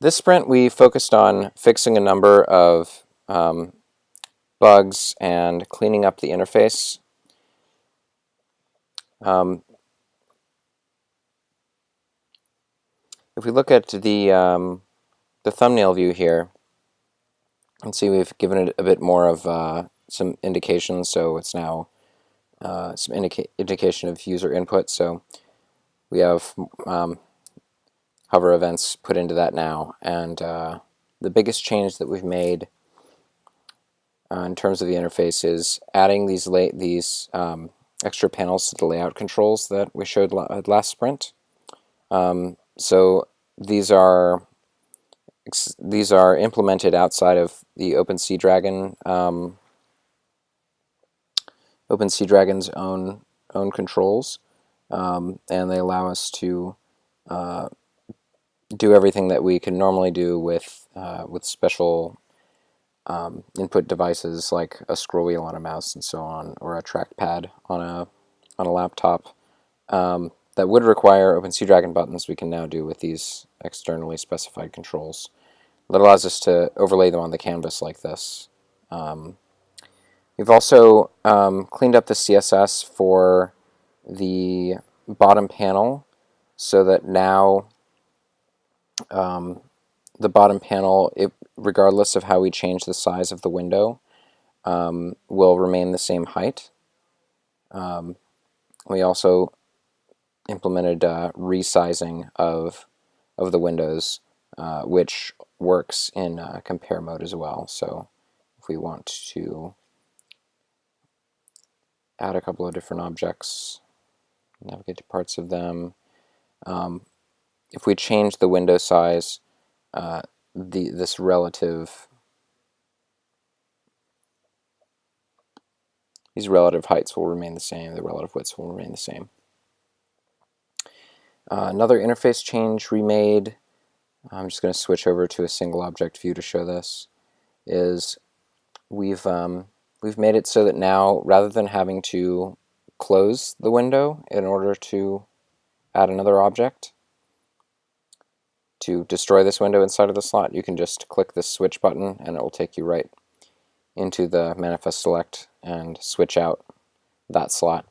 This sprint we focused on fixing a number of bugs and cleaning up the interface. If we look at the thumbnail view here, you can see we've given it a bit more of some indications, so it's now some indication of user input. So we have hover events put into that now, and the biggest change that we've made in terms of the interface is adding these extra panels to the layout controls that we showed last sprint. So these are implemented outside of the OpenSeaDragon's own controls, and they allow us to do everything that we can normally do with special input devices like a scroll wheel on a mouse and so on, or a trackpad on a laptop. That would require OpenSeaDragon buttons, we can now do with these externally specified controls. That allows us to overlay them on the canvas like this. We've also cleaned up the CSS for the bottom panel so that now the bottom panel, regardless of how we change the size of the window, will remain the same height. We also implemented resizing of the windows, which works in compare mode as well. So if we want to add a couple of different objects, navigate to parts of them, if we change the window size, these relative heights will remain the same, the relative widths will remain the same. Another interface change we made, I'm just going to switch over to a single object view to show this, is we've made it so that now, rather than having to close the window in order to add another object, to destroy this window inside of the slot, you can just click this switch button and it will take you right into the manifest select and switch out that slot.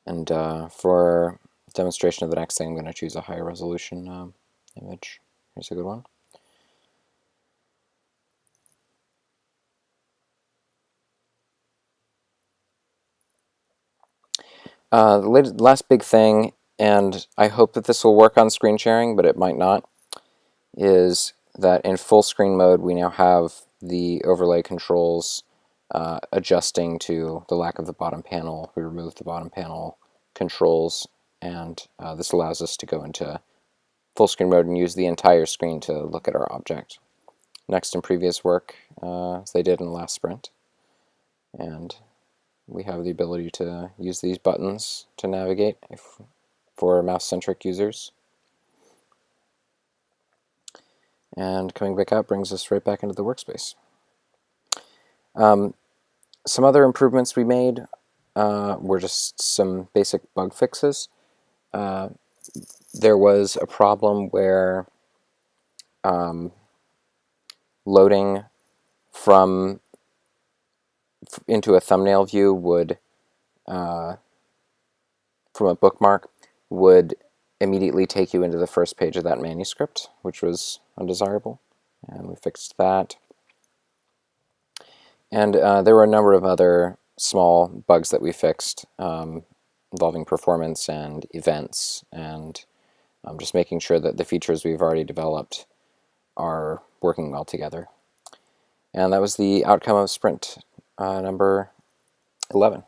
And for demonstration of the next thing, I'm going to choose a higher resolution image. Here's a good one. The last big thing, and I hope that this will work on screen sharing, but it might not, is that in full screen mode we now have the overlay controls adjusting to the lack of the bottom panel. We removed the bottom panel controls, and this allows us to go into full screen mode and use the entire screen to look at our object. Next in previous work, as they did in the last sprint. And we have the ability to use these buttons to navigate for mouse-centric users. And coming back out brings us right back into the workspace. Some other improvements we made were just some basic bug fixes. There was a problem where loading into a thumbnail view would, from a bookmark, would immediately take you into the first page of that manuscript, which was undesirable, and we fixed that. And there were a number of other small bugs that we fixed involving performance and events, and just making sure that the features we've already developed are working well together. And that was the outcome of sprint number 11.